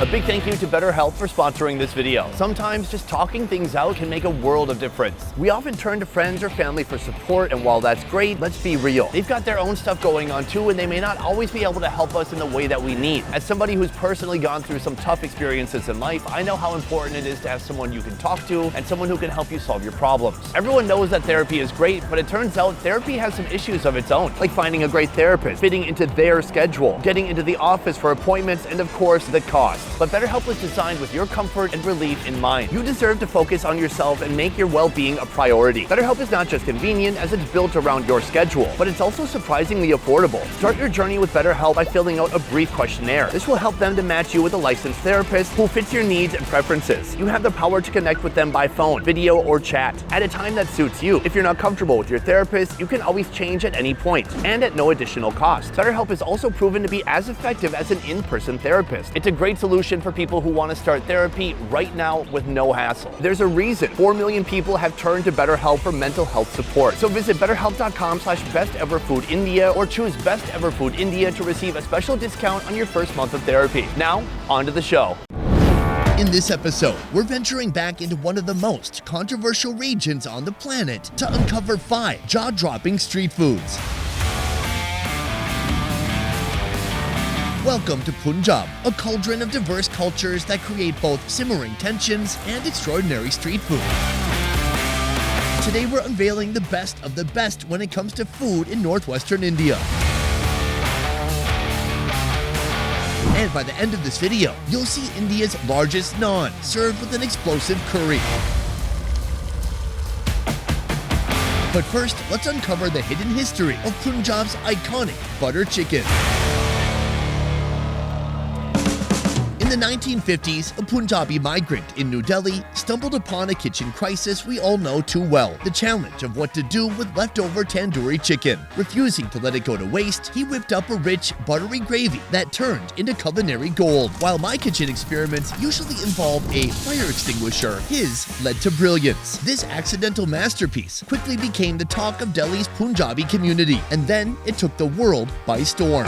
A big thank you to BetterHelp for sponsoring this video. Sometimes just talking things out can make a world of difference. We often turn to friends or family for support, and while that's great, let's be real. They've got their own stuff going on too, and they may not always be able to help us in the way that we need. As somebody who's personally gone through some tough experiences in life, I know how important it is to have someone you can talk to and someone who can help you solve your problems. Everyone knows that therapy is great, but it turns out therapy has some issues of its own, like finding a great therapist, fitting into their schedule, getting into the office for appointments, and of course, the cost. But BetterHelp was designed with your comfort and relief in mind. You deserve to focus on yourself and make your well-being a priority. BetterHelp is not just convenient as it's built around your schedule, but it's also surprisingly affordable. Start your journey with BetterHelp by filling out a brief questionnaire. This will help them to match you with a licensed therapist who fits your needs and preferences. You have the power to connect with them by phone, video, or chat at a time that suits you. If you're not comfortable with your therapist, you can always change at any point and at no additional cost. BetterHelp is also proven to be as effective as an in-person therapist. It's a great solution for people who want to start therapy right now with no hassle. There's a reason 4 million people have turned to BetterHelp for mental health support. So visit betterhelp.com/besteverfoodindia or choose Best Ever Food India to receive a special discount on your first month of therapy. Now, on to the show. In this episode, we're venturing back into one of the most controversial regions on the planet to uncover 5 jaw-dropping street foods. Welcome to Punjab, a cauldron of diverse cultures that create both simmering tensions and extraordinary street food. Today we're unveiling the best of the best when it comes to food in northwestern India. And by the end of this video, you'll see India's largest naan served with an explosive curry. But first, let's uncover the hidden history of Punjab's iconic butter chicken. In the 1950s, a Punjabi migrant in New Delhi stumbled upon a kitchen crisis we all know too well, the challenge of what to do with leftover tandoori chicken. Refusing to let it go to waste, he whipped up a rich, buttery gravy that turned into culinary gold. While my kitchen experiments usually involve a fire extinguisher, his led to brilliance. This accidental masterpiece quickly became the talk of Delhi's Punjabi community, and then it took the world by storm.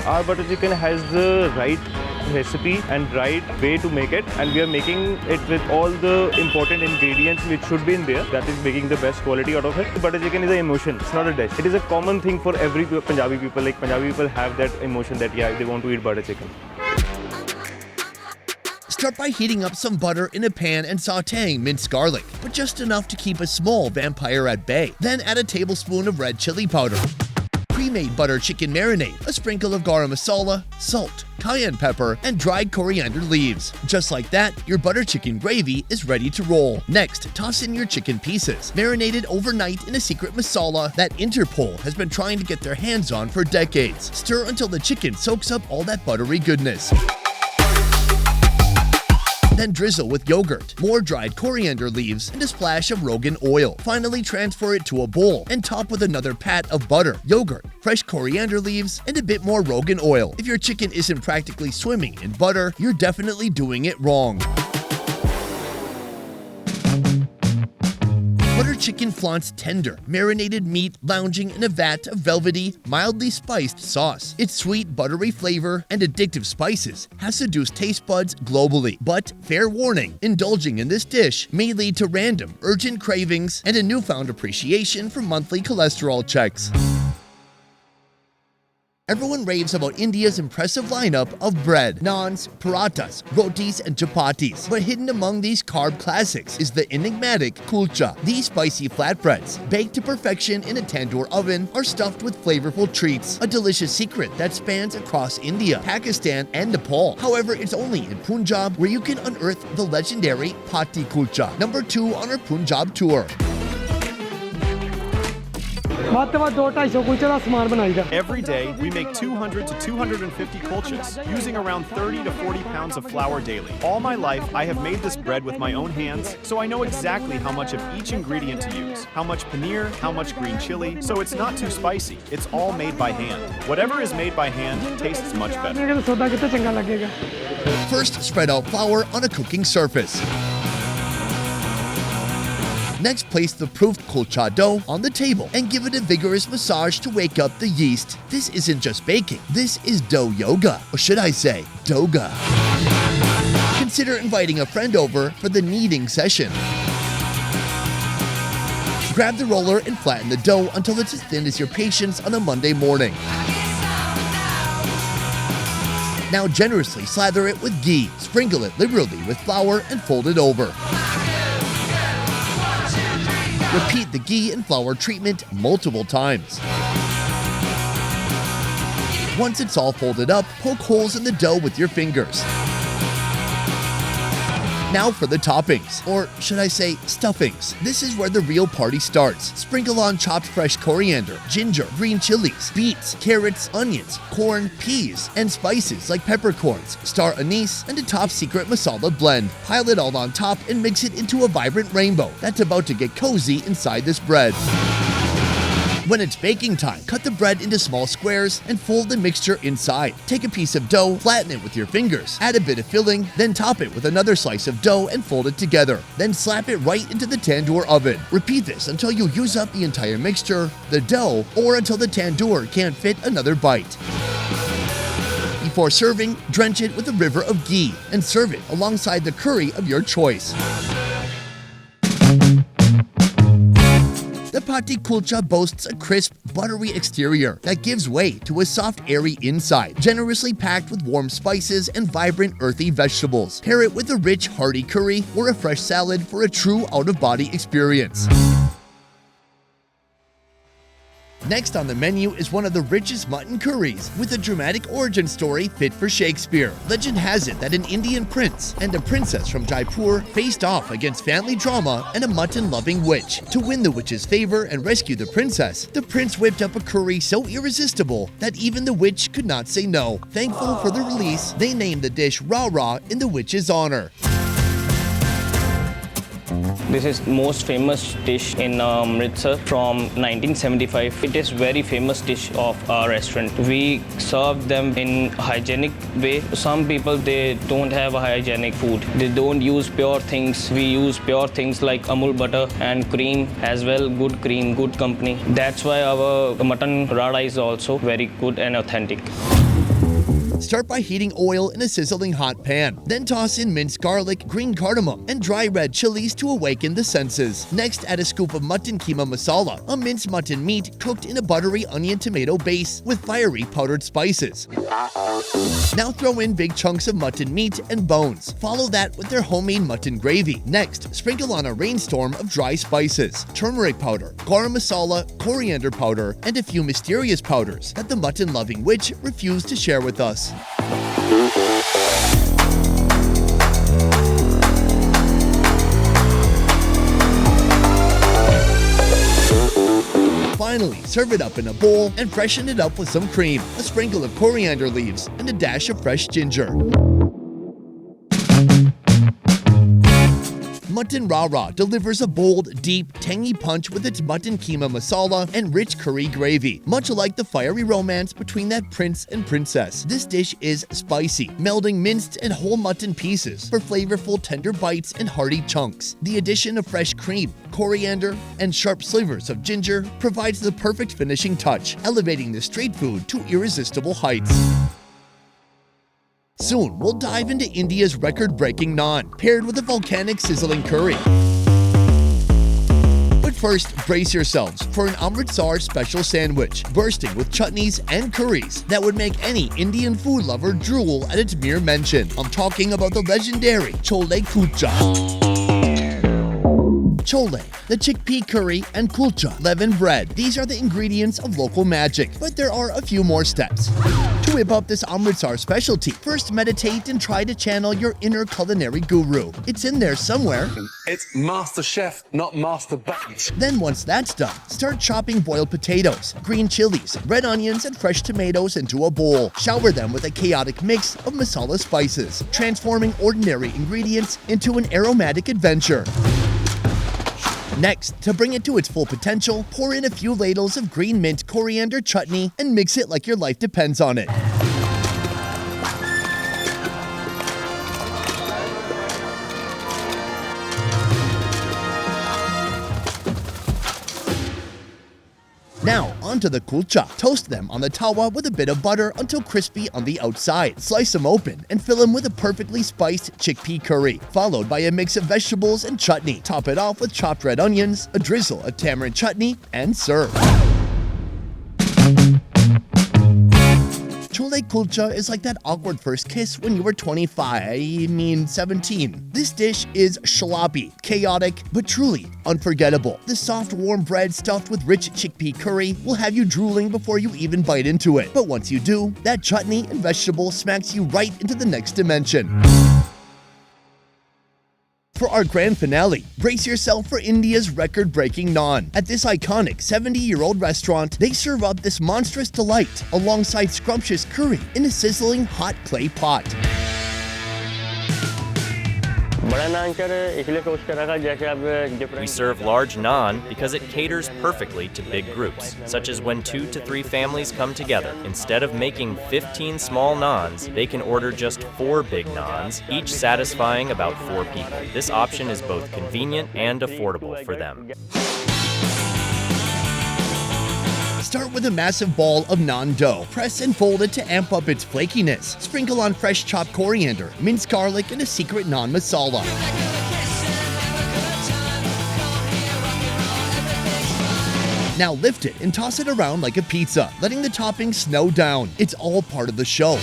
Our butter chicken has the right recipe and right way to make it, and we are making it with all the important ingredients which should be in there. That is making the best quality out of it. Butter chicken is an emotion, it's not a dish. It is a common thing for every Punjabi people. Like Punjabi people have that emotion that yeah, they want to eat butter chicken. Start by heating up some butter in a pan and sautéing minced garlic, but just enough to keep a small vampire at bay. Then add a tablespoon of red chili powder, pre-made butter chicken marinade, a sprinkle of garam masala, salt, cayenne pepper, and dried coriander leaves. Just like that, your butter chicken gravy is ready to roll. Next, toss in your chicken pieces, marinated overnight in a secret masala that Interpol has been trying to get their hands on for decades. Stir until the chicken soaks up all that buttery goodness. Then drizzle with yogurt, more dried coriander leaves, and a splash of Rogan oil. Finally, transfer it to a bowl and top with another pat of butter, yogurt, fresh coriander leaves, and a bit more Rogan oil. If your chicken isn't practically swimming in butter, you're definitely doing it wrong. Butter chicken flaunts tender, marinated meat lounging in a vat of velvety, mildly spiced sauce. Its sweet, buttery flavor and addictive spices has seduced taste buds globally. But, fair warning, indulging in this dish may lead to random, urgent cravings and a newfound appreciation for monthly cholesterol checks. Everyone raves about India's impressive lineup of bread, naans, parathas, rotis, and chapatis. But hidden among these carb classics is the enigmatic kulcha. These spicy flatbreads, baked to perfection in a tandoor oven, are stuffed with flavorful treats, a delicious secret that spans across India, Pakistan, and Nepal. However, it's only in Punjab where you can unearth the legendary Pati Kulcha, number 2 on our Punjab tour. Every day, we make 200 to 250 kulchas, using around 30 to 40 pounds of flour daily. All my life, I have made this bread with my own hands, so I know exactly how much of each ingredient to use, how much paneer, how much green chili, so it's not too spicy. It's all made by hand. Whatever is made by hand tastes much better. First, spread out flour on a cooking surface. Next, place the proofed kulcha dough on the table and give it a vigorous massage to wake up the yeast. This isn't just baking, this is dough yoga, or should I say, doga. Consider inviting a friend over for the kneading session. Grab the roller and flatten the dough until it's as thin as your patience on a Monday morning. Now generously slather it with ghee, sprinkle it liberally with flour, and fold it over. Repeat the ghee and flour treatment multiple times. Once it's all folded up, poke holes in the dough with your fingers. Now for the toppings, or should I say stuffings. This is where the real party starts. Sprinkle on chopped fresh coriander, ginger, green chilies, beets, carrots, onions, corn, peas, and spices like peppercorns, star anise, and a top secret masala blend. Pile it all on top and mix it into a vibrant rainbow that's about to get cozy inside this bread. When it's baking time, cut the bread into small squares and fold the mixture inside. Take a piece of dough, flatten it with your fingers, add a bit of filling, then top it with another slice of dough and fold it together. Then slap it right into the tandoor oven. Repeat this until you use up the entire mixture, the dough, or until the tandoor can't fit another bite. Before serving, drench it with a river of ghee and serve it alongside the curry of your choice. The Pati Kulcha boasts a crisp, buttery exterior that gives way to a soft, airy inside, generously packed with warm spices and vibrant, earthy vegetables. Pair it with a rich, hearty curry or a fresh salad for a true out-of-body experience. Next on the menu is one of the richest mutton curries, with a dramatic origin story fit for Shakespeare. Legend has it that an Indian prince and a princess from Jaipur faced off against family drama and a mutton-loving witch. To win the witch's favor and rescue the princess, the prince whipped up a curry so irresistible that even the witch could not say no. Thankful for the release, they named the dish Rah Rah in the witch's honor. This is most famous dish in Amritsar from 1975. It is very famous dish of our restaurant. We serve them in hygienic way. Some people, they don't have a hygienic food. They don't use pure things. We use pure things like Amul butter and cream as well. Good cream, good company. That's why our Mutton Rah is also very good and authentic. Start by heating oil in a sizzling hot pan. Then toss in minced garlic, green cardamom, and dry red chilies to awaken the senses. Next, add a scoop of mutton keema masala, a minced mutton meat cooked in a buttery onion tomato base with fiery powdered spices. Now throw in big chunks of mutton meat and bones. Follow that with their homemade mutton gravy. Next, sprinkle on a rainstorm of dry spices, turmeric powder, garam masala, coriander powder, and a few mysterious powders that the mutton-loving witch refused to share with us. Finally, serve it up in a bowl and freshen it up with some cream, a sprinkle of coriander leaves, and a dash of fresh ginger. Mutton Rah delivers a bold, deep, tangy punch with its mutton keema masala and rich curry gravy. Much like the fiery romance between that prince and princess, this dish is spicy, melding minced and whole mutton pieces for flavorful, tender bites and hearty chunks. The addition of fresh cream, coriander, and sharp slivers of ginger provides the perfect finishing touch, elevating the street food to irresistible heights. Soon, we'll dive into India's record-breaking naan, paired with a volcanic sizzling curry. But first, brace yourselves for an Amritsar special sandwich, bursting with chutneys and curries that would make any Indian food lover drool at its mere mention. I'm talking about the legendary Chorle Kulcha. Chole, the chickpea curry, and kulcha, leavened bread. These are the ingredients of local magic, but there are a few more steps. To whip up this Amritsar specialty, first meditate and try to channel your inner culinary guru. It's in there somewhere. It's Master Chef, not Master Bait. Then once that's done, start chopping boiled potatoes, green chilies, red onions, and fresh tomatoes into a bowl. Shower them with a chaotic mix of masala spices, transforming ordinary ingredients into an aromatic adventure. Next, to bring it to its full potential, pour in a few ladles of green mint coriander chutney and mix it like your life depends on it. onto the kulcha. Toast them on the tawa with a bit of butter until crispy on the outside. Slice them open and fill them with a perfectly spiced chickpea curry, followed by a mix of vegetables and chutney. Top it off with chopped red onions, a drizzle of tamarind chutney, and serve. Chorle Kulcha is like that awkward first kiss when you were 17. This dish is sloppy, chaotic, but truly unforgettable. The soft, warm bread stuffed with rich chickpea curry will have you drooling before you even bite into it. But once you do, that chutney and vegetable smacks you right into the next dimension. For our grand finale, brace yourself for India's record-breaking naan. At this iconic 70-year-old restaurant, they serve up this monstrous delight alongside scrumptious curry in a sizzling hot clay pot. We serve large naan because it caters perfectly to big groups, such as when 2 to 3 families come together. Instead of making 15 small naans, they can order just 4 big naans, each satisfying about 4 people. This option is both convenient and affordable for them. Start with a massive ball of naan dough. Press and fold it to amp up its flakiness. Sprinkle on fresh chopped coriander, minced garlic, and a secret naan masala. Now lift it and toss it around like a pizza, letting the toppings snow down. It's all part of the show.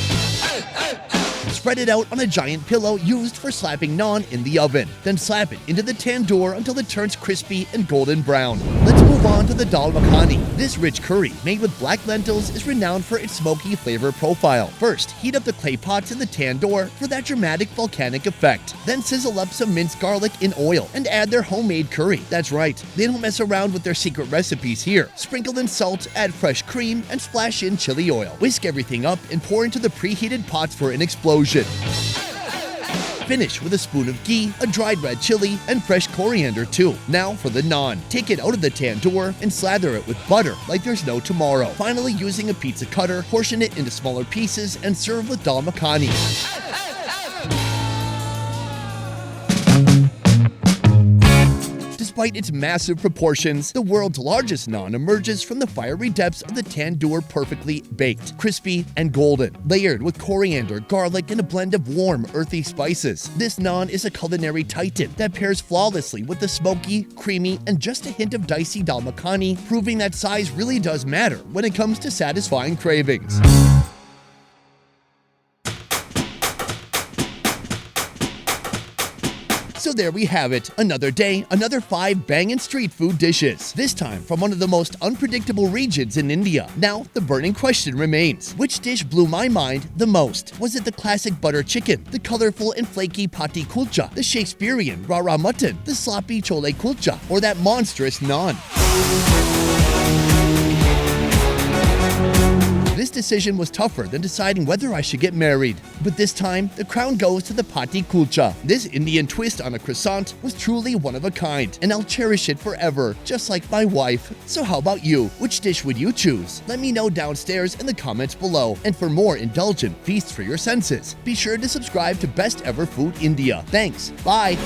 Spread it out on a giant pillow used for slapping naan in the oven. Then slap it into the tandoor until it turns crispy and golden brown. Let's move on to the dal makhani. This rich curry, made with black lentils, is renowned for its smoky flavor profile. First, heat up the clay pots in the tandoor for that dramatic volcanic effect. Then sizzle up some minced garlic in oil and add their homemade curry. That's right, they don't mess around with their secret recipes here. Sprinkle in salt, add fresh cream, and splash in chili oil. Whisk everything up and pour into the preheated pots for an explosion. Finish with a spoon of ghee, a dried red chili, and fresh coriander too. Now for the naan. Take it out of the tandoor and slather it with butter like there's no tomorrow. Finally, using a pizza cutter, portion it into smaller pieces and serve with dal makhani. Despite its massive proportions, the world's largest naan emerges from the fiery depths of the tandoor, perfectly baked, crispy, and golden, layered with coriander, garlic, and a blend of warm, earthy spices. This naan is a culinary titan that pairs flawlessly with the smoky, creamy, and just a hint of dicey dal makhani, proving that size really does matter when it comes to satisfying cravings. So there we have it, another day, another 5 bangin' street food dishes, this time from one of the most unpredictable regions in India. Now, the burning question remains, which dish blew my mind the most? Was it the classic butter chicken, the colorful and flaky Pati Kulcha, the Shakespearean Rah mutton, the sloppy Chorle Kulcha, or that monstrous naan? This decision was tougher than deciding whether I should get married. But this time, the crown goes to the Pati Kulcha. This Indian twist on a croissant was truly one of a kind, and I'll cherish it forever, just like my wife. So how about you? Which dish would you choose? Let me know downstairs in the comments below. And for more indulgent feasts for your senses, be sure to subscribe to Best Ever Food India. Thanks. Bye.